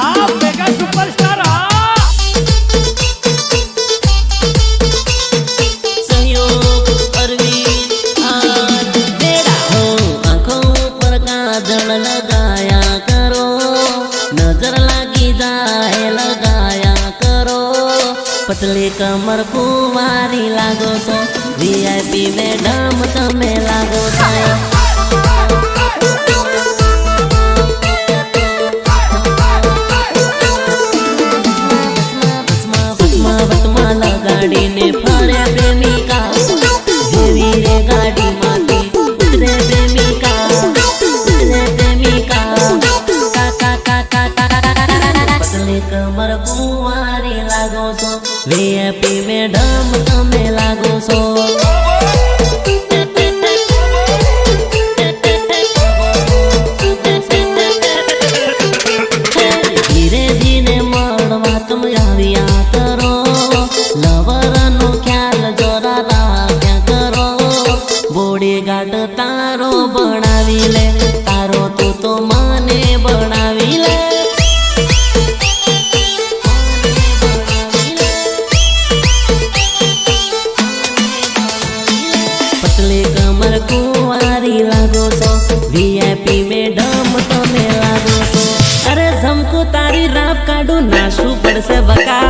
आप mega superstar सहयोग अरविंद और मेरा हो आंखों पर काजल लगाया करो नजर लगी जाए लगाया करो पतली कमर कुमारी लागो सो वीआईपी मैडम तमे लागो छो गाड़ी ने फरे प्रेमिका हेवी रे गाड़ी माटी उतरे प्रेमिका का का पतले कमर कुंवारी लागो सो वीआईपी मैडम तमे लागो सो धीरे धीरे मळवा तुम आविया करो लवरनो ख्याल जोरा राख्या करो बोडी गाट तारो बनावी ले तारो तो माने बनावी ले पतले कमर कुंवारी लागो सो वीआईपी मैडम तमे लागो सो अरे झमको तारी राप काढू नाशू पड़से बका